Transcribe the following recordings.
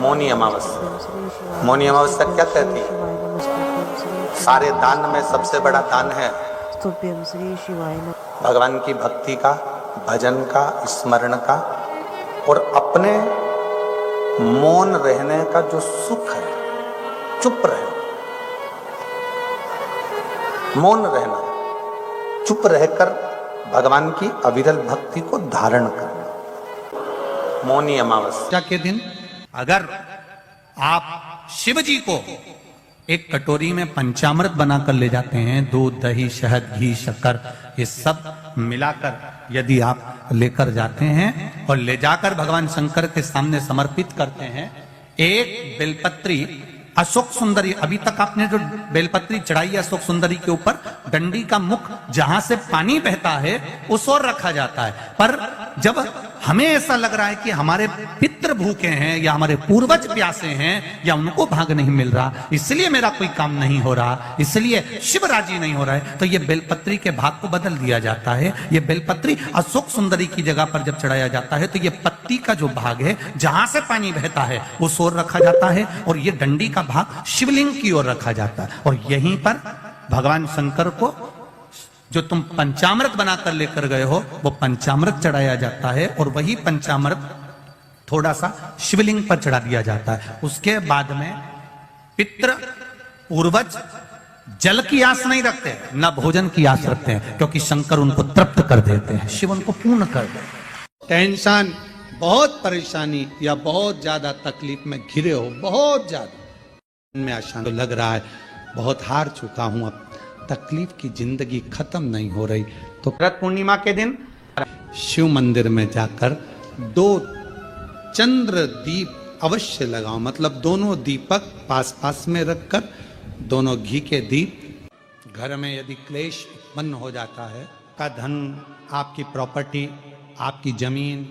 मौनी अमावस्या। मौनी अमावस्या क्या कहती है? सारे दान में सबसे बड़ा दान है भगवान की भक्ति का, भजन का, स्मरण का और अपने मौन रहने का जो सुख है। चुप रहना, मौन रहना, चुप रहकर भगवान की अविरल भक्ति को धारण करना। मौनी अमावस्या के दिन अगर आप शिव जी को एक कटोरी में पंचामृत बनाकर ले जाते हैं, दूध, दही, शहद, घी, शक्कर, ये सब मिलाकर यदि आप लेकर जाते हैं और ले जाकर भगवान शंकर के सामने समर्पित करते हैं, एक बेलपत्री अशोक सुंदरी, अभी तक आपने जो बेलपत्री चढ़ाई है अशोक सुंदरी के ऊपर, डंडी का मुख जहां से पानी बहता है उस ओर रखा जाता है। पर जब हमें ऐसा लग रहा है कि हमारे पितृ भूखे हैं या हमारे पूर्वज प्यासे हैं या उनको भाग नहीं मिल रहा, इसलिए मेरा कोई काम नहीं हो रहा, इसलिए शिव राजी नहीं हो रहा है, तो ये बेलपत्री के भाग को बदल दिया जाता है। ये बेलपत्री अशोक सुंदरी की जगह पर जब चढ़ाया जाता है तो ये पत्ती का जो भाग है जहां से पानी बहता है उस ओर रखा जाता है और ये डंडी का भाग शिवलिंग की ओर रखा जाता है। और यहीं पर भगवान शंकर को जो तुम पंचामृत बनाकर लेकर गए हो वो पंचामृत चढ़ाया जाता है और वही पंचामृत थोड़ा सा शिवलिंग पर चढ़ा दिया जाता है। उसके बाद में पितृ पूर्वज जल की आस नहीं रखते, न भोजन की आस रखते हैं, क्योंकि शंकर उनको तृप्त कर देते हैं, शिव उनको पूर्ण कर देते हैं। टेंशन, बहुत परेशानी या बहुत ज्यादा तकलीफ में घिरे हो, बहुत ज्यादा में अशांत लग रहा है, बहुत हार चुका हूं, अब तकलीफ की जिंदगी खत्म नहीं हो रही, तो व्रत पूर्णिमा के दिन शिव मंदिर में जाकर 2 चंद्र दीप अवश्य लगाओ। मतलब दोनों दीपक पास पास में रखकर, दोनों घी के दीप। घर में यदि क्लेश उत्पन्न हो जाता है, का धन, आपकी प्रॉपर्टी, आपकी जमीन,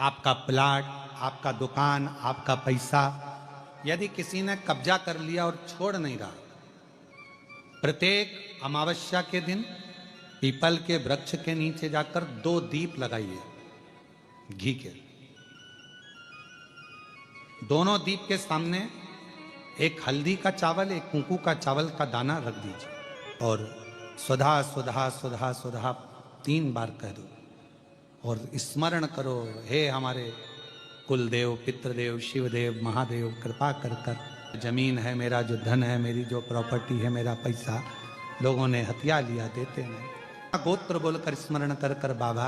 आपका प्लाट, आपका दुकान, आपका पैसा, यदि किसी ने कब्जा कर लिया और छोड़ नहीं रहा, प्रत्येक अमावस्या के दिन पीपल के वृक्ष के नीचे जाकर 2 दीप लगाइए घी के। दोनों दीप के सामने एक हल्दी का चावल, एक कुंकू का चावल का दाना रख दीजिए और स्वधा स्वधा स्वधा स्वधा 3 बार कह दो और स्मरण करो, हे हमारे कुलदेव, पितृदेव, शिवदेव, महादेव, कृपा कर कर जमीन है, मेरा जो धन है, मेरी जो प्रॉपर्टी है, मेरा पैसा लोगों ने हथिया लिया, देते नहीं। गोत्र बोलकर स्मरण कर कर बाबा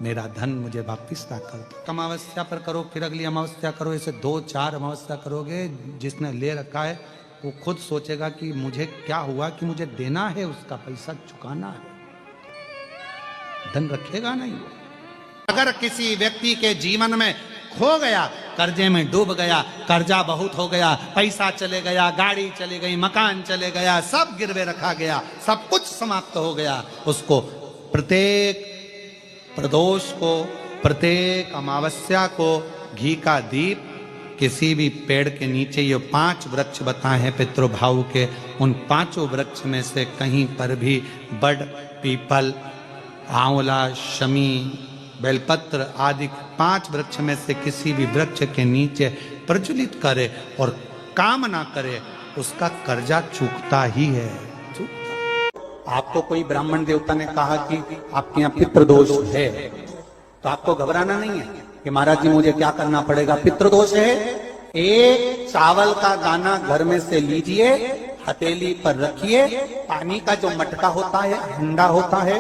मेरा धन मुझे वापिस ला कर। अमावस्या पर करो, फिर अगली अमावस्या करो, ऐसे 2-4 अमावस्या करोगे। जिसने ले रखा है वो खुद सोचेगा कि मुझे क्या हुआ, कि मुझे देना है, उसका पैसा चुकाना है, धन रखेगा नहीं। अगर किसी व्यक्ति के जीवन में खो गया, कर्जे में डूब गया, कर्जा बहुत हो गया, पैसा चले गया, गाड़ी चली गई, मकान चले गया, सब गिरवे रखा गया, सब कुछ समाप्त हो गया, उसको प्रत्येक प्रदोष को, प्रत्येक अमावस्या को घी का दीप किसी भी पेड़ के नीचे, ये 5 वृक्ष बताए हैं पितृभाव के, उन 5 वृक्ष में से कहीं पर भी बड़, पीपल, आंवला, शमी, बेलपत्र आदि 5 वृक्ष में से किसी भी वृक्ष के नीचे प्रज्वलित करे और काम ना करे, उसका कर्जा चूकता ही है। आपको कोई ब्राह्मण देवता ने कहा कि आपके यहाँ पितृदोष है, तो आपको घबराना नहीं है कि महाराज जी मुझे क्या करना पड़ेगा, पितृदोष है। एक चावल का दाना घर में से लीजिए, हथेली पर रखिए, पानी का जो मटका होता है, हंडा होता है,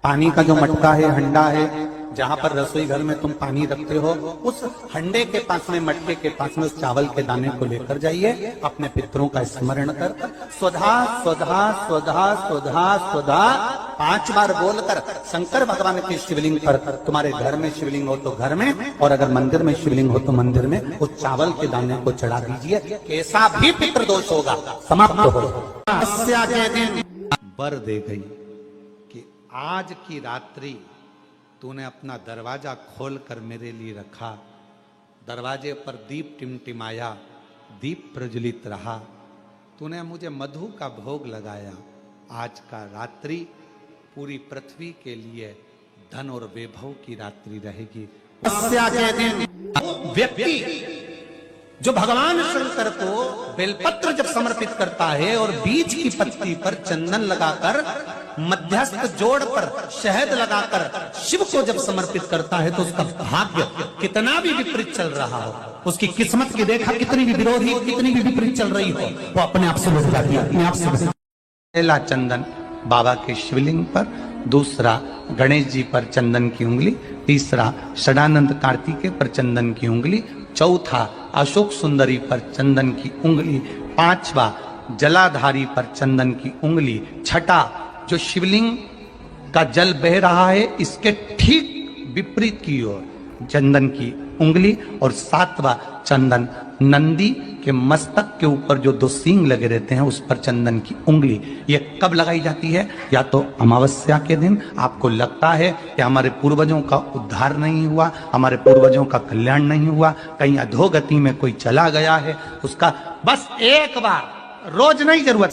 पानी का जो मटका है, हंडा है, जहां पर रसोई घर में तुम पानी रखते हो, उस हंडे के पास में, मटके के पास में उस चावल के दाने को लेकर जाइए, अपने पितरों का स्मरण कर स्वधा स्वधा स्वधा स्वधा स्वधा 5 बार बोलकर शंकर भगवान के शिवलिंग पर, तुम्हारे घर में शिवलिंग हो तो घर में, और अगर मंदिर में शिवलिंग हो तो मंदिर में, उस चावल के दाने को चढ़ा दीजिए। कैसा भी पितृदोष होगा समाप्त हो। अमावस्या के दिन वर दे गई कि आज की रात्रि तूने अपना दरवाजा खोलकर मेरे लिए रखा, दरवाजे पर दीप टिमटिमाया, दीप प्रज्वलित रहा, तूने मुझे मधु का भोग लगाया। आज का रात्रि पूरी पृथ्वी के लिए धन और वैभव की रात्रि रहेगी। अमावस्या के दिन व्यक्ति जो भगवान शंकर को बेलपत्र जब समर्पित करता है और बीच की पत्ती पर चंदन लगाकर मध्यस्थ जोड़ पर शहद लगाकर शिव को जब समर्पित करता है तो उसका भाग्य कितना भी विपरीत चल रहा हो, उसकी किस्मत की रेखा कितनी भी विरोधी, कितनी भी विपरीत चल रही हो, वो अपने आप से लुट जाती है, अपने आप से। पहला चंदन बाबा के शिवलिंग पर, दूसरा गणेश जी पर चंदन की उंगली, तीसरा षडानंद कार्तिकेय पर चंदन की उंगली, चौथा अशोक सुंदरी पर चंदन की उंगली, पांचवा जलाधारी पर चंदन की उंगली, छठा जो शिवलिंग का जल बह रहा है इसके ठीक विपरीत की ओर चंदन की उंगली, और सातवां चंदन नंदी के मस्तक के ऊपर जो दो सींग लगे रहते हैं उस पर चंदन की उंगली। ये कब लगाई जाती है? या तो अमावस्या के दिन आपको लगता है कि हमारे पूर्वजों का उद्धार नहीं हुआ, हमारे पूर्वजों का कल्याण नहीं हुआ, कहीं अधोगति में कोई चला गया है, उसका बस एक बार, रोज नहीं जरूरत।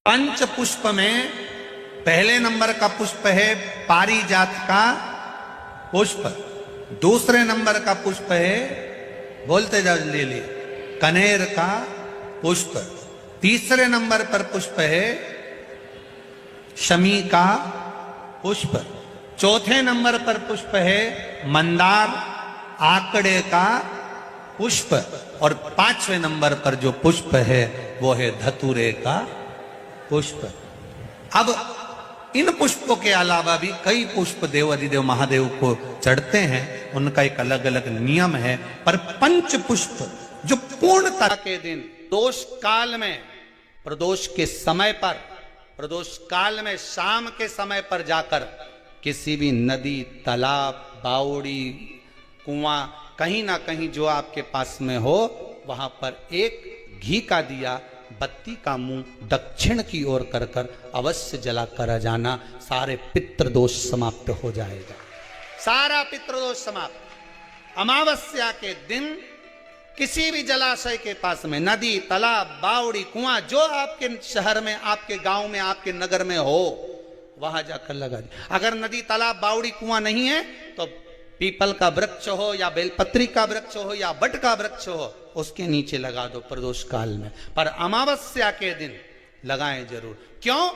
पंच पुष्प में पहले नंबर का पुष्प है पारिजात का पुष्प, दूसरे नंबर का पुष्प है, बोलते जाओ ले लिए, कनेर का पुष्प, तीसरे नंबर पर पुष्प है शमी का पुष्प, चौथे नंबर पर पुष्प है मंदार आकड़े का पुष्प, और पांचवें नंबर पर जो पुष्प है वो है धतूरे का पुष्प। अब इन पुष्पों के अलावा भी कई पुष्प देव अधिदेव महादेव को चढ़ते हैं, उनका एक अलग अलग नियम है, पर पंच पुष्प जो पूर्णता के दिन प्रदोष काल में, प्रदोष के समय पर, प्रदोष काल में शाम के समय पर जाकर किसी भी नदी, तालाब, बावड़ी, कुआं, कहीं ना कहीं जो आपके पास में हो वहां पर एक घी का दिया, बत्ती का मुंह दक्षिण की ओर कर कर अवश्य जला कर जाना, सारे पितृदोष समाप्त हो जाएगा, सारा पितृदोष समाप्त। अमावस्या के दिन किसी भी जलाशय के पास में, नदी, तालाब, बावड़ी, कुआं, जो आपके शहर में, आपके गांव में, आपके नगर में हो, वहां जाकर लगा दे। अगर नदी, तालाब, बावड़ी, कुआं नहीं है तो पीपल का वृक्ष हो या बेलपत्री का वृक्ष हो या बट का वृक्ष हो, उसके नीचे लगा दो प्रदोष काल में, पर अमावस्या के दिन लगाएं जरूर। क्यों?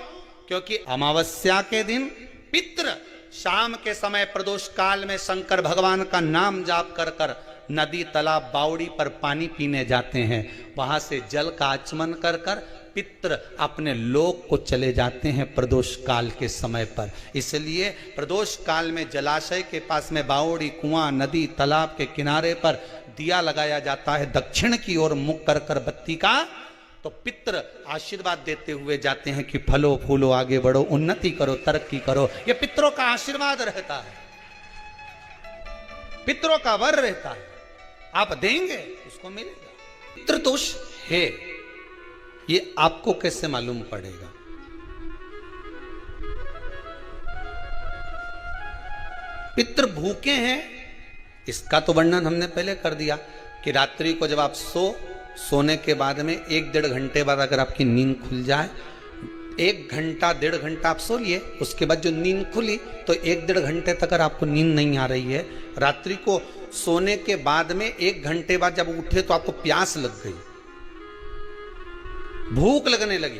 क्योंकि अमावस्या के दिन पितृ शाम के समय प्रदोष काल में शंकर भगवान का नाम जाप कर कर नदी, तालाब, बावड़ी पर पानी पीने जाते हैं, वहां से जल का आचमन कर कर पितृ अपने लोक को चले जाते हैं प्रदोष काल के समय पर। इसलिए प्रदोष काल में जलाशय के पास में, बावड़ी, कुआं, नदी, तालाब के किनारे पर दिया लगाया जाता है दक्षिण की ओर मुख कर कर बत्ती का, तो पितृ आशीर्वाद देते हुए जाते हैं कि फलो फूलो, आगे बढ़ो, उन्नति करो, तरक्की करो। ये पितरों का आशीर्वाद रहता है, पितरों का वर रहता है, आप देंगे उसको मिलेगा। पितृदोष है ये आपको कैसे मालूम पड़ेगा? पितृ भूखे हैं इसका तो वर्णन हमने पहले कर दिया कि रात्रि को जब आप सोने के बाद में 1-1.5 घंटे बाद अगर आपकी नींद खुल जाए, 1 घंटा 1.5 घंटा आप सो लिए, उसके बाद जो नींद खुली तो 1-1.5 घंटे तक अगर आपको नींद नहीं आ रही है, रात्रि को सोने के बाद में 1 घंटे बाद जब उठे तो आपको प्यास लग गई, भूख लगने लगी,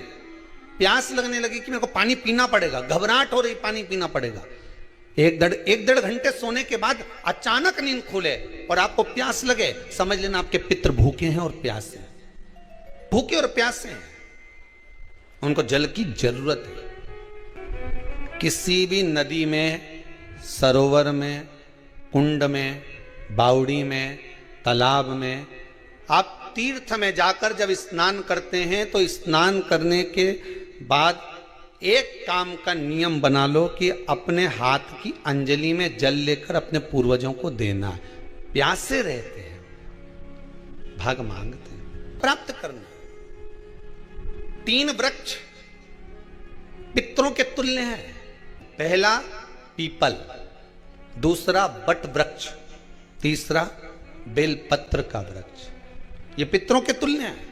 प्यास लगने लगी कि मेरे को पानी पीना पड़ेगा, घबराहट हो रही, पानी पीना पड़ेगा। 1-1.5 घंटे सोने के बाद अचानक नींद खुले और आपको प्यास लगे, समझ लेना आपके पितृ भूखे हैं और प्यासे हैं, भूखे और प्यासे हैं, उनको जल की जरूरत है। किसी भी नदी में, सरोवर में, कुंड में, बावड़ी में, तालाब में, आप तीर्थ में जाकर जब स्नान करते हैं तो स्नान करने के बाद एक काम का नियम बना लो कि अपने हाथ की अंजलि में जल लेकर अपने पूर्वजों को देना है। प्यासे रहते हैं, भाग मांगते हैं, प्राप्त करना। 3 वृक्ष पितरों के तुल्य हैं। पहला पीपल, दूसरा बट वृक्ष, तीसरा बेलपत्र का वृक्ष, ये पितरों के तुल्य हैं।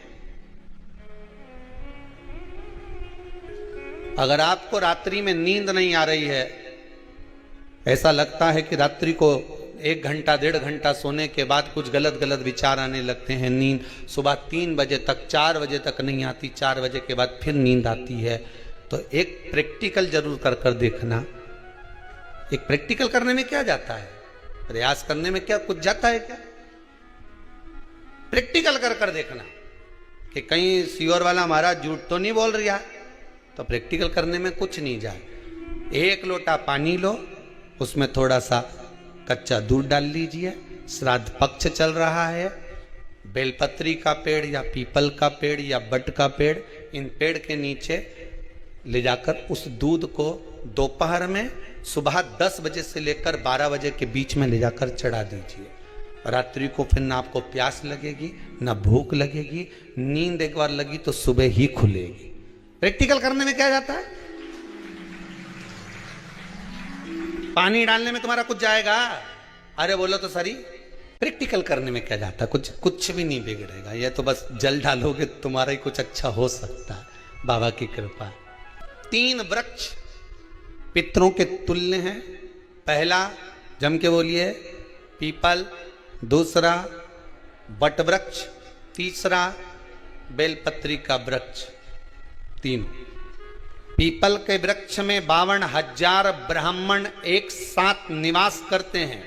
अगर आपको रात्रि में नींद नहीं आ रही है, ऐसा लगता है कि रात्रि को 1 घंटा 1.5 घंटा सोने के बाद कुछ गलत गलत विचार आने लगते हैं, नींद सुबह 3 बजे तक 4 बजे तक नहीं आती, 4 बजे के बाद फिर नींद आती है, तो एक प्रैक्टिकल जरूर कर देखना। एक प्रैक्टिकल करने में क्या जाता है, प्रयास करने में क्या कुछ जाता है क्या? प्रैक्टिकल कर देखना कि कहीं सीओर वाला महाराज झूठ तो नहीं बोल रहा, तो प्रैक्टिकल करने में कुछ नहीं जाए। 1 लोटा पानी लो, उसमें थोड़ा सा कच्चा दूध डाल लीजिए, श्राद्ध पक्ष चल रहा है, बेलपत्री का पेड़ या पीपल का पेड़ या बट का पेड़, इन पेड़ के नीचे ले जाकर उस दूध को दोपहर में सुबह 10 बजे से लेकर 12 बजे के बीच में ले जाकर चढ़ा दीजिए। रात्रि को फिर ना आपको प्यास लगेगी ना भूख लगेगी, नींद एक बार लगी तो सुबह ही खुलेगी। प्रैक्टिकल करने में क्या जाता है? पानी डालने में तुम्हारा कुछ जाएगा? अरे बोलो तो सरी, प्रैक्टिकल करने में क्या जाता है? कुछ भी नहीं बिगड़ेगा, ये तो बस जल डालोगे तुम्हारा ही कुछ अच्छा हो सकता है, बाबा की कृपा। 3 वृक्ष पितरों के तुल्य हैं। पहला जम के बोलिए पीपल, दूसरा बट वृक्ष, तीसरा बेलपत्री का वृक्ष। 3 पीपल के वृक्ष में 52,000 ब्राह्मण एक साथ निवास करते हैं,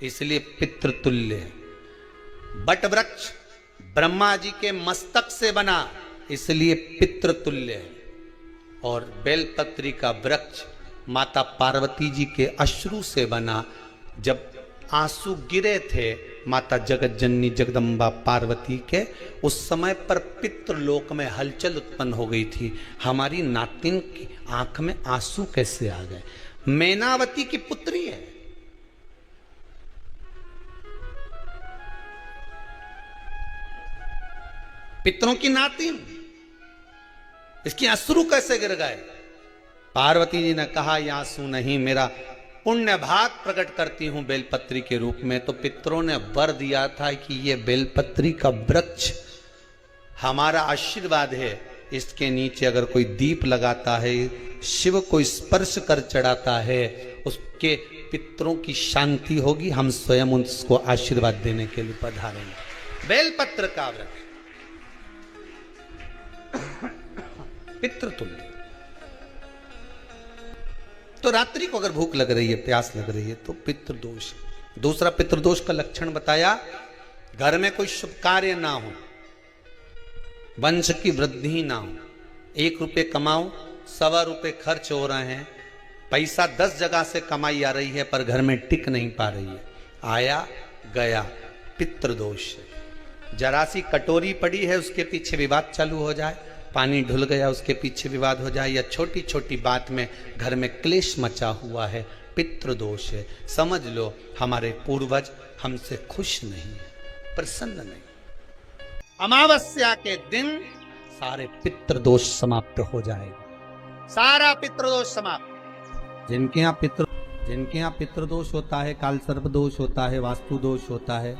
इसलिए पितृतुल्य है। बट वृक्ष ब्रह्मा जी के मस्तक से बना, इसलिए पितृतुल्य है। और बेलपत्री का वृक्ष माता पार्वती जी के अश्रु से बना। जब आंसू गिरे थे माता जगत जननी जगदम्बा पार्वती के, उस समय पर पितृलोक में हलचल उत्पन्न हो गई थी। हमारी नातिन की आंख में आंसू कैसे आ गए? मैनावती की पुत्री है, पितरों की नातिन, इसकी अश्रु कैसे गिर गए? पार्वती जी ने कहा ये आंसू नहीं, मेरा पुण्य भाग प्रकट करती हूं बेलपत्री के रूप में। तो पितरों ने वर दिया था कि ये बेलपत्री का वृक्ष हमारा आशीर्वाद है, इसके नीचे अगर कोई दीप लगाता है, शिव को स्पर्श कर चढ़ाता है, उसके पितरों की शांति होगी। हम स्वयं उसको आशीर्वाद देने के लिए पधारेंगे। बेलपत्र का वृक्ष पितृतुल्य। तो रात्रि को अगर भूख लग रही है, प्यास लग रही है, तो पितृदोष। दूसरा पितृदोष का लक्षण बताया, घर में कोई शुभ कार्य ना हो, वंश की वृद्धि ना हो। 1 रुपये कमाओ, 1.25 रुपये खर्च हो रहे हैं, पैसा 10 जगह से कमाई आ रही है पर घर में टिक नहीं पा रही है, आया गया, पितृदोष। जरा सी कटोरी पड़ी है, उसके पीछे विवाद चालू हो जाए, पानी ढुल गया उसके पीछे विवाद हो जाए, या छोटी छोटी बात में घर में क्लेश मचा हुआ है, पितृदोष है। समझ लो हमारे पूर्वज हमसे खुश नहीं, प्रसन्न नहीं। अमावस्या के दिन सारे पितृदोष समाप्त हो जाएगा, सारा पितृदोष समाप्त। जिनके यहाँ पितृदोष होता है, काल सर्प दोष होता है, वास्तु दोष होता है,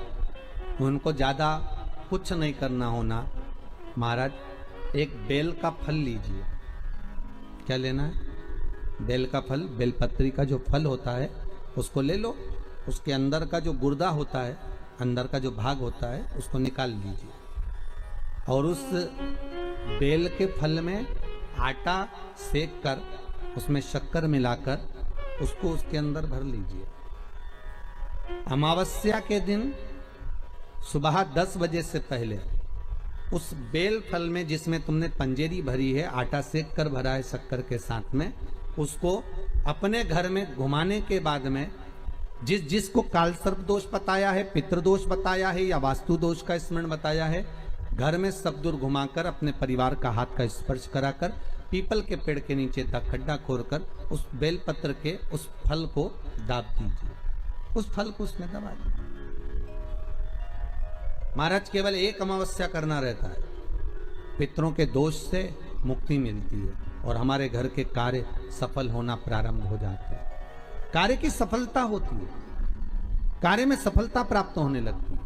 उनको ज्यादा कुछ नहीं करना होना। महाराज एक बेल का फल लीजिए। क्या लेना है? बेल का फल, बेलपत्री का जो फल होता है उसको ले लो, उसके अंदर का जो गुर्दा होता है, अंदर का जो भाग होता है, उसको निकाल लीजिए और उस बेल के फल में आटा सेक कर उसमें शक्कर मिलाकर उसको उसके अंदर भर लीजिए। अमावस्या के दिन सुबह 10 बजे से पहले उस बेल फल में, जिसमें तुमने पंजेरी भरी है, आटा सेक कर भरा है शक्कर के साथ में, उसको अपने घर में घुमाने के बाद में जिसको काल सर्प दोष बताया है, पितृदोष बताया है या वास्तु दोष का स्मरण बताया है, घर में सब दूर घुमाकर अपने परिवार का हाथ का स्पर्श कराकर पीपल के पेड़ के नीचे तक खड्डा खोदकर उस बेलपत्र के उस फल को दाब दीजिए, उस फल को उसमें दबा दीजिए। महाराज केवल 1 अमावस्या करना रहता है, पितरों के दोष से मुक्ति मिलती है और हमारे घर के कार्य सफल होना प्रारंभ हो जाते हैं। कार्य की सफलता होती है, कार्य में सफलता प्राप्त होने लगती है।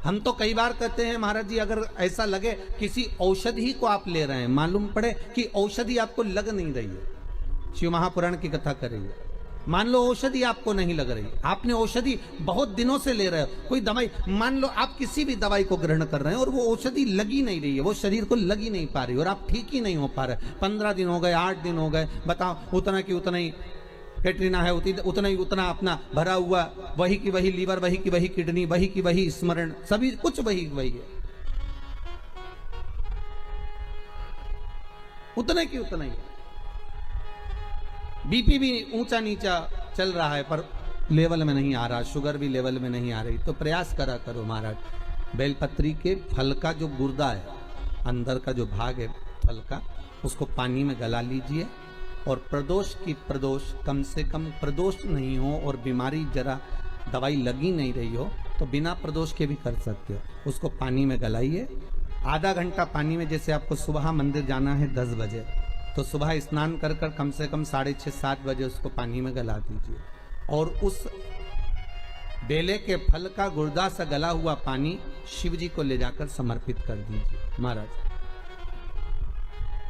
हम तो कई बार कहते हैं महाराज जी, अगर ऐसा लगे किसी औषधि को आप ले रहे हैं, मालूम पड़े कि औषधि आपको लग नहीं रही है, शिव महापुराण की कथा करेंगे, मान लो औषधि आपको नहीं लग रही, आपने औषधि बहुत दिनों से ले रहे हो, कोई दवाई, मान लो आप किसी भी दवाई को ग्रहण कर रहे हैं और वो औषधि लगी नहीं रही है, वो शरीर को लगी नहीं पा रही और आप ठीक ही नहीं हो पा रहे, 15 दिन हो गए, 8 दिन हो गए, बताओ उतना की उतना ही कैटरीना है, उतना ही उतना अपना भरा हुआ, वही की वही लीवर, वही की वही किडनी, वही की वही स्मरण, सभी कुछ वही वही है, उतने की उतना ही। बीपी भी ऊंचा नीचा चल रहा है पर लेवल में नहीं आ रहा, शुगर भी लेवल में नहीं आ रही, तो प्रयास करा करो महाराज, बेलपत्री के फल का जो गुर्दा है, अंदर का जो भाग है फल का, उसको पानी में गला लीजिए और प्रदोष की प्रदोष, कम से कम प्रदोष नहीं हो और बीमारी जरा दवाई लगी नहीं रही हो तो बिना प्रदोष के भी कर सकते हो, उसको पानी में गलाइए, आधा घंटा पानी में, जैसे आपको सुबह मंदिर जाना है 10 बजे, तो सुबह स्नान कर कर कम से कम 6:30-7 बजे उसको पानी में गला दीजिए और उस बेले के फल का गुर्दा सा गला हुआ पानी शिव जी को ले जाकर समर्पित कर दीजिए महाराज।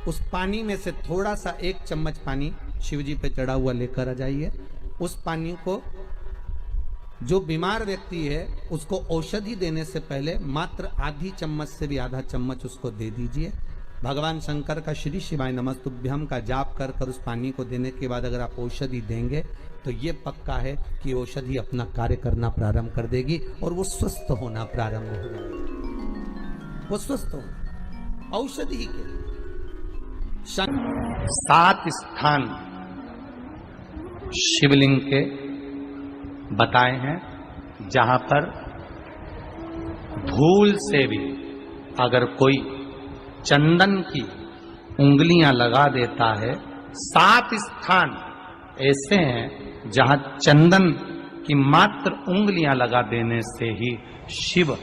उस पानी में से थोड़ा सा 1 चम्मच पानी शिव जी पे चढ़ा हुआ लेकर आ जाइए। उस पानी को जो बीमार व्यक्ति है उसको औषधि देने से पहले मात्र आधी चम्मच से भी आधा चम्मच उसको दे दीजिए। भगवान शंकर का श्री शिवाय नमस्तुभ्यम का जाप कर कर उस पानी को देने के बाद अगर आप औषधि देंगे तो ये पक्का है कि औषधि अपना कार्य करना प्रारंभ कर देगी और वो स्वस्थ होना प्रारंभ हो जाएगी, वो स्वस्थ हो औषधि के 7 स्थान शिवलिंग के बताए हैं जहां पर भूल से भी अगर कोई चंदन की उंगलियां लगा देता है, 7 स्थान ऐसे हैं जहां चंदन की मात्र उंगलियां लगा देने से ही शिव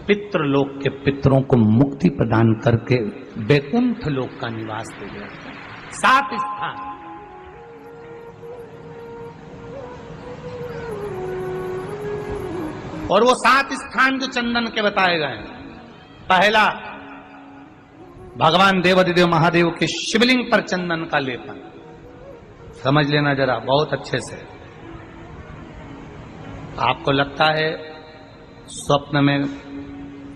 पितृलोक के पितरों को मुक्ति प्रदान करके वैकुंठ लोक का निवास दे देते हैं। 7 स्थान और वो 7 स्थान जो चंदन के बताए गए हैं, पहला भगवान देवाधिदेव महादेव के शिवलिंग पर चंदन का लेपन, समझ लेना जरा बहुत अच्छे से। आपको लगता है स्वप्न में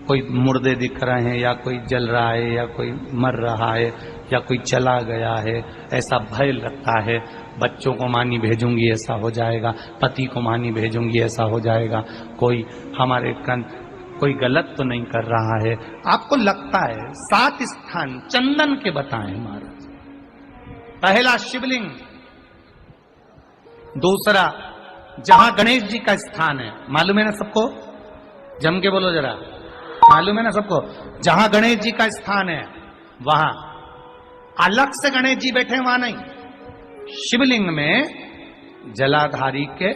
कोई मुर्दे दिख रहे हैं या कोई जल रहा है या कोई मर रहा है या कोई चला गया है, ऐसा भय लगता है, बच्चों को मानी भेजूंगी ऐसा हो जाएगा, पति को मानी भेजूंगी ऐसा हो जाएगा, कोई हमारे कोई गलत तो नहीं कर रहा है, आपको लगता है। 7 स्थान चंदन के बताएं महाराज। पहला शिवलिंग, दूसरा जहां गणेश जी का स्थान है, मालूम है ना सबको, जम के बोलो जरा, मालूम है ना सबको, जहां गणेश जी का स्थान है वहां अलग से गणेश जी बैठे, वहां नहीं, शिवलिंग में जलाधारी के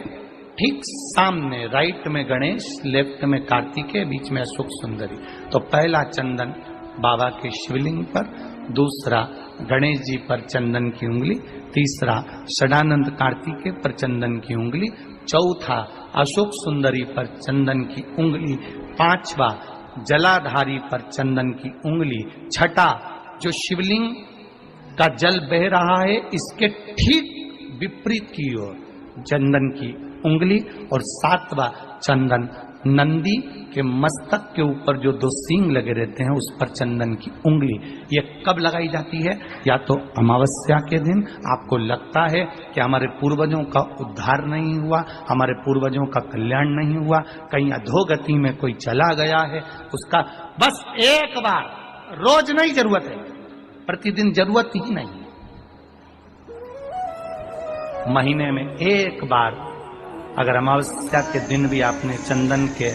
ठीक सामने, राइट में गणेश, लेफ्ट में कार्तिकेय, बीच में अशोक सुंदरी। तो पहला चंदन बाबा के शिवलिंग पर, दूसरा गणेश जी पर चंदन की उंगली, तीसरा षडानंद कार्तिकेय पर चंदन की उंगली, चौथा अशोक सुंदरी पर चंदन की उंगली, पांचवा जलाधारी पर चंदन की उंगली, छठा जो शिवलिंग का जल बह रहा है इसके ठीक विपरीत की ओर चंदन की उंगली, और 7वां चंदन नंदी के मस्तक के ऊपर जो 2 सींग लगे रहते हैं उस पर चंदन की उंगली। ये कब लगाई जाती है? या तो अमावस्या के दिन, आपको लगता है कि हमारे पूर्वजों का उद्धार नहीं हुआ, हमारे पूर्वजों का कल्याण नहीं हुआ, कहीं अधोगति में कोई चला गया है, उसका बस एक बार, रोज नहीं जरूरत है, प्रतिदिन जरूरत ही नहीं, महीने में एक बार अगर अमावस्या के दिन भी आपने चंदन के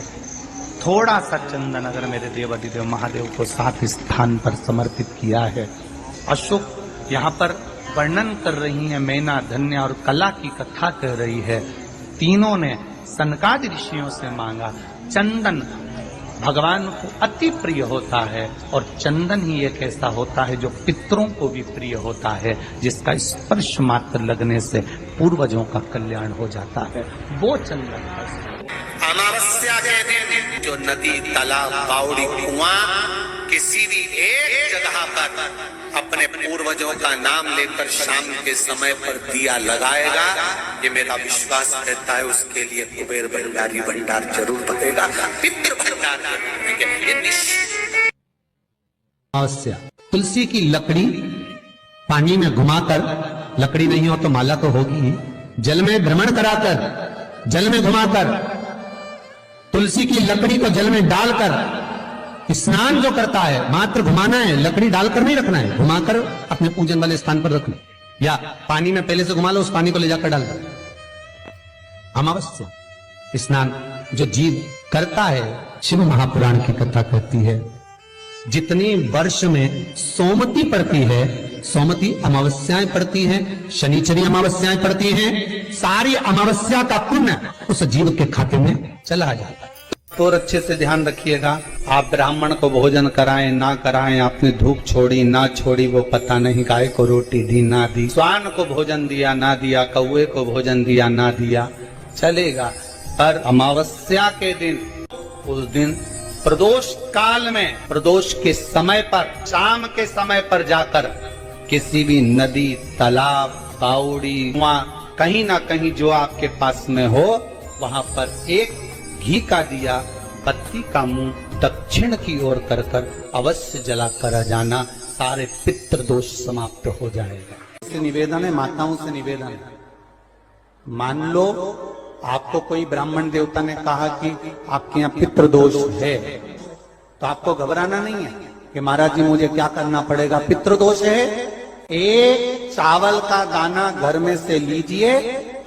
थोड़ा सा चंदन अगर मेरे देवाधिदेव महादेव को 7 स्थान पर समर्पित किया है। अशोक यहाँ पर वर्णन कर रही है, मैना, धन्य और कला की कथा कह रही है। तीनों ने सनकादि ऋषियों से मांगा। चंदन भगवान को अति प्रिय होता है और चंदन ही एक ऐसा होता है जो पितरों को भी प्रिय होता है, जिसका स्पर्श मात्र लगने से पूर्वजों का कल्याण हो जाता है, वो चंदन है। अमावस्या के दिन जो नदी, तालाब, बावड़ी, कुआं किसी भी एक जगह पर अपने पूर्वजों का नाम लेकर शाम के समय पर दिया लगाएगा, ये मेरा विश्वास रहता है, उसके लिए कुबेर भंडारी भंडार जरूर बनेगा, पितृ भंडार जरूर बनेगा। ये निश्चित अमावस्या, तुलसी की लकड़ी पानी में घुमाकर, लकड़ी नहीं हो तो माला तो होगी ही, जल में भ्रमण कराकर, जल में घुमाकर, तुलसी की लकड़ी को जल में डालकर स्नान जो करता है, मात्र घुमाना है, लकड़ी डालकर नहीं रखना है, घुमाकर अपने पूजन वाले स्थान पर रखना, या पानी में पहले से घुमा लो, उस पानी को ले जाकर डाल दो। अमावस्या स्नान जो जीव करता है, शिव महापुराण की कथा कहती है, जितनी वर्ष में सोमती पड़ती है, सोमती अमावस्याएं पड़ती हैं, शनिचरी अमावस्याएं पड़ती हैं, सारी अमावस्या का पुण्य उस जीव के खाते में चला जाता है। तो और अच्छे से ध्यान रखिएगा, आप ब्राह्मण को भोजन कराएं ना कराएं, आपने धूप छोड़ी ना छोड़ी वो पता नहीं, गाय को रोटी दी ना दी, स्वान को भोजन दिया ना दिया, कौवे को भोजन दिया ना दिया, चलेगा, पर अमावस्या के दिन, उस दिन प्रदोष काल में, प्रदोष के समय पर, शाम के समय पर जाकर किसी भी नदी, तालाब, बावड़ी, कुआं, कहीं ना कहीं जो आपके पास में हो, वहां पर एक घी का दिया, बत्ती का मुंह दक्षिण की ओर कर कर अवश्य जला कर जाना, सारे पितृ दोष समाप्त हो जाएगा। से निवेदन है, माताओं से निवेदन है, मान लो आपको कोई ब्राह्मण देवता ने कहा कि आपके यहाँ पितृ दोष है, तो आपको घबराना नहीं है कि महाराज जी मुझे क्या करना पड़ेगा, पितृ दोष है, एक चावल का दाना घर में से लीजिए,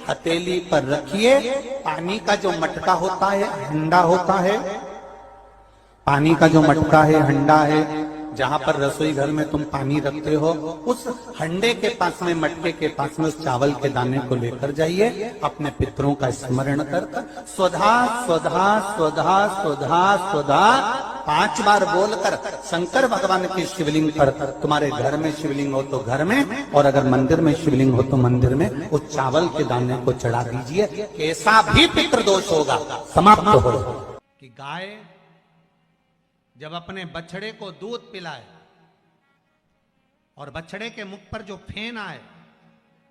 हथेली पर रखिए, पानी का जो मटका होता है, हंडा होता है, पानी का जो मटका है, हंडा है, जहां पर रसोई घर में तुम पानी रखते हो, उस हंडे के पास में, मटके के पास में उस चावल के दाने को लेकर जाइए, अपने पितरों का स्मरण कर स्वधा स्वधा स्वधा स्वधा स्वधा 5 बार बोलकर शंकर भगवान के शिवलिंग पर, तुम्हारे घर में शिवलिंग हो तो घर में, और अगर मंदिर में शिवलिंग हो तो मंदिर में, उस चावल के दाने को चढ़ा दीजिए, कैसा भी पितृदोष होगा समाप्त होगा। कि गाय जब अपने बछड़े को दूध पिलाए और बछड़े के मुख पर जो फेन आए,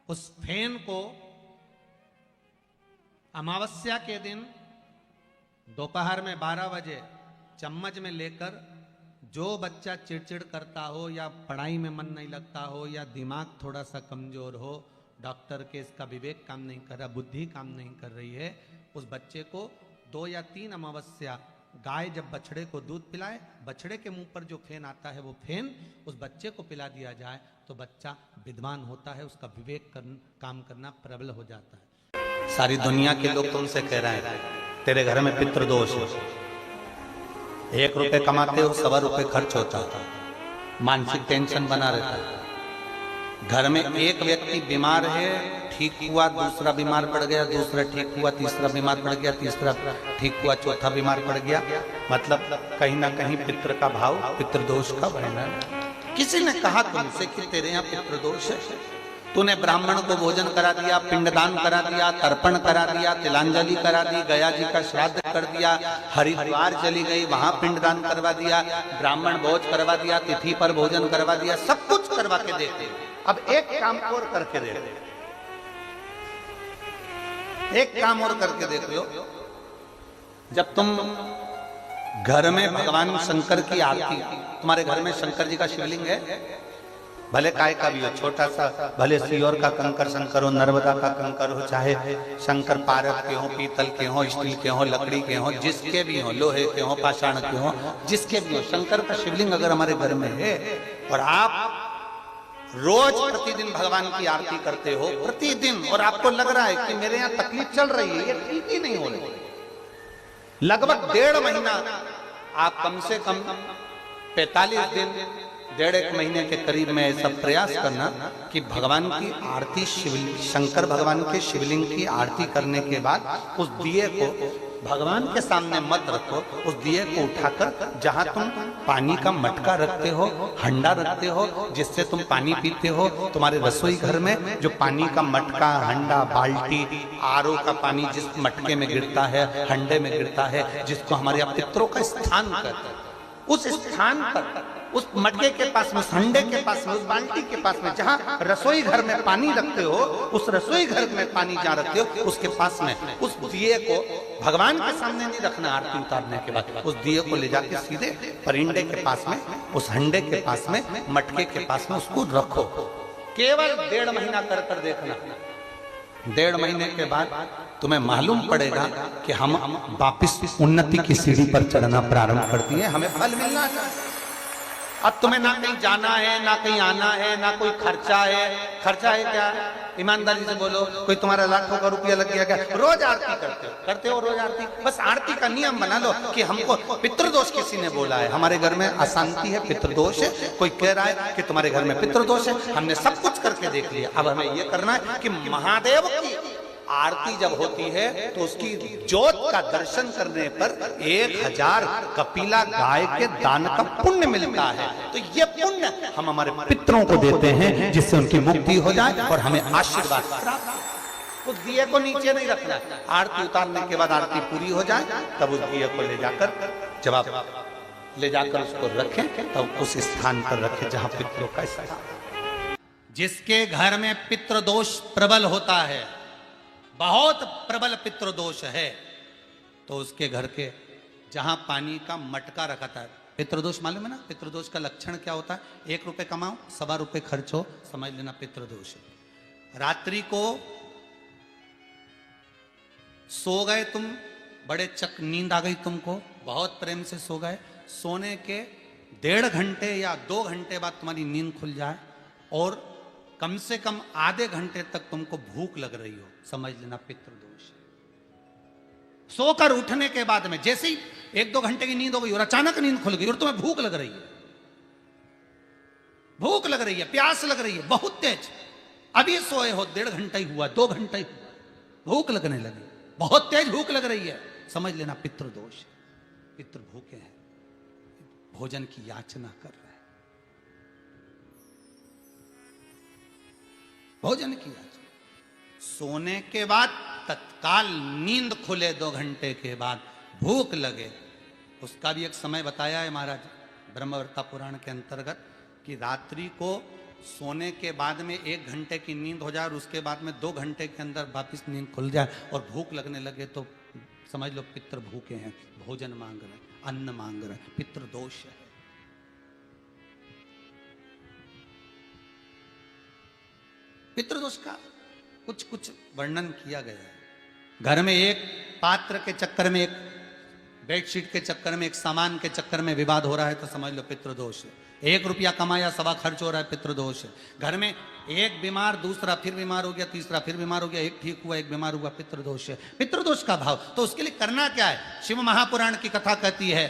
उस फेन को अमावस्या के दिन दोपहर में 12 बजे चम्मच में लेकर, जो बच्चा चिड़चिड़ करता हो, या पढ़ाई में मन नहीं लगता हो, या दिमाग थोड़ा सा कमजोर हो, डॉक्टर के इसका विवेक काम नहीं कर रहा, बुद्धि काम नहीं कर रही है, उस बच्चे को 2 या 3 अमावस्या गाय जब बछड़े को दूध पिलाए, बछड़े के मुंह पर जो फेन आता है, वो फेन उस बच्चे को पिला दिया जाए, तो बच्चा विद्वान होता है, उसका विवेक काम करना प्रबल हो जाता है। सारी दुनिया के लोग तुमसे कह रहे हैं तेरे घर में पितृदोष है, 1 रुपए कमाते हो, 1.25 रुपए खर्च होता है, मानसिक टेंशन बना रहता है। घर में एक व्यक्ति बीमार है, ठीक हुआ, दूसरा बीमार पड़ गया, दूसरा ठीक हुआ, तीसरा बीमार पड़ गया, तीसरा ठीक हुआ, चौथा बीमार पड़ गया, मतलब कहीं ना कहीं पितृ का भाव, पितृदोष का वर्णन। किसी ने कहा तुमसे कि तेरे यहाँ पितृदोष है, तूने ब्राह्मण को भोजन करा दिया, पिंडदान करा दिया, तर्पण करा दिया, तिलांजलि करा दी, गया जी का श्राद्ध कर दिया, हरिद्वार चली गई, वहां पिंडदान करवा दिया, ब्राह्मण भोज करवा दिया, तिथि पर भोजन करवा दिया, सब कुछ करवा के देते। अब एक काम और करके देख, एक काम और करके देख लो, जब तुम घर में भगवान शंकर की आरती, तुम्हारे घर में शंकर जी का शिवलिंग है, भले काय का भी हो, छोटा सा, भले सियोर का कंकर शंकर हो, नर्मदा का कंकर हो, चाहे शंकर पारद के हो, पीतल के हो, स्टील के हो, लकड़ी के हो, जिसके भी हो, लोहे के हो, पाषाण के हो, जिसके भी हो, शंकर का शिवलिंग अगर हमारे घर में है, और आप रोज प्रतिदिन भगवान की आरती करते हो, प्रतिदिन, और आपको लग रहा है कि मेरे यहाँ तकलीफ चल रही है, ये ठीक ही नहीं हो रही, लगभग 1.5 महीना आप कम से कम 45 दिन, 1.5 महीने के करीब में ऐसा प्रयास करना कि भगवान की आरती, शंकर भगवान के शिवलिंग की आरती करने के बाद उस दिए को भगवान के सामने मत रखो, उस दिए को उठाकर जहां तुम पानी का मटका रखते हो, हंडा रखते हो, जिससे तुम पानी पीते हो, तुम्हारे रसोई घर में जो पानी का मटका, हंडा, बाल्टी, आरओ का पानी जिस मटके में गिरता है, हंडे में गिरता है, जिसको हमारे यहाँ पितरों का स्थान कहते हैं, उस स्थान पर उस मटके के पास में, उस हंडे के पास में, उस बाल्टी के पास में, जहां रसोई घर में पानी रखते हो, उस रसोई घर में पानी जहां रखते हो, उसके पास में उस दिए को भगवान के सामने नहीं रखना। आरती उतारने के बाद उस दिए को ले जाके सीधे परिंडे के पास में, उस हंडे के पास में, मटके के पास में उसको रखो। केवल 1.5 महीना कर कर देखना। 1.5 महीने के बाद तुम्हें मालूम पड़ेगा कि हम वापिस उन्नति की सीढ़ी पर चढ़ना प्रारंभ कर दिए, हमें फल मिलना चाहिए। अब तुम्हें ना कहीं जाना है, ना कहीं आना है, ना कोई खर्चा है। खर्चा है क्या? ईमानदारी से बोलो, कोई तुम्हारा लाखों का रुपया लग गया क्या? रोज आरती करते हो रोज आरती। बस आरती का नियम बना लो कि हमको पितृदोष किसी ने बोला है, हमारे घर में अशांति है, पितृदोष है, कोई कह रहा है कि तुम्हारे घर में पितृदोष है। हमने सब कुछ करके देख लिया, अब हमें ये करना है कि महादेव की आरती जब होती है तो उसकी ज्योत का दर्शन करने पर 1000 कपिला गाय के दान का पुण्य मिलता है। तो ये पुण्य हम हमारे पितरों को देते हैं, जिससे उनकी मुक्ति हो जाए और हमें आशीर्वाद प्राप्त। उस दिए को नीचे नहीं रखना। आरती उतारने के बाद आरती पूरी हो जाए तब उस दिए को ले जाकर, जब आप ले जाकर उसको रखें तब उस स्थान पर रखें जहां पितरों का स्थान। जिसके घर में पितृदोष प्रबल होता है, बहुत प्रबल पितृदोष है, तो उसके घर के जहां पानी का मटका रखा था, पितृदोष मालूम है ना? पितृदोष का लक्षण क्या होता है? 1 रुपए कमाओ, 1.25 रुपए खर्च हो, समझ लेना पितृदोष। रात्रि को सो गए तुम, बड़े चक नींद आ गई तुमको, बहुत प्रेम से सो गए, सोने के 1.5 घंटे या 2 घंटे बाद तुम्हारी नींद खुल जाए और कम से कम आधे घंटे तक तुमको भूख लग रही हो, समझ लेना पितृदोष। सोकर उठने के बाद में जैसे ही 1-2 घंटे की नींद हो गई और अचानक नींद खुल गई और तुम्हें भूख लग रही है, भूख लग रही है, प्यास लग रही है बहुत तेज, अभी सोए हो, 1.5 घंटा ही हुआ, 2 घंटा ही हुआ, भूख लगने लगी, बहुत तेज भूख लग रही है, समझ लेना पितृदोष। पितृ भूखे हैं, भोजन की याचना कर रहे हैं, भोजन किया। सोने के बाद तत्काल नींद खुले 2 घंटे के बाद, भूख लगे, उसका भी एक समय बताया है महाराज ब्रह्मवर्ता पुराण के अंतर्गत कि रात्रि को सोने के बाद में 1 घंटे की नींद हो जाए और उसके बाद में 2 घंटे के अंदर वापिस नींद खुल जाए और भूख लगने लगे तो समझ लो पितृ भूखे हैं, भोजन मांग रहे हैं, अन्न मांग रहे हैं, पितृदोष है। पितृदोष का कुछ कुछ वर्णन किया गया है। घर में एक पात्र के चक्कर में, एक बेडशीट के चक्कर में, एक सामान के चक्कर में विवाद हो रहा है तो समझ लो पितृदोष है। 1 रुपया कमाया, 1.25 खर्च हो रहा है, पितृदोष है। घर में एक बीमार, दूसरा फिर बीमार हो गया, तीसरा फिर बीमार हो गया, एक ठीक हुआ, एक बीमार हुआ, पितृदोष है। पितृदोष का भाव, तो उसके लिए करना क्या है? शिव महापुराण की कथा कहती है,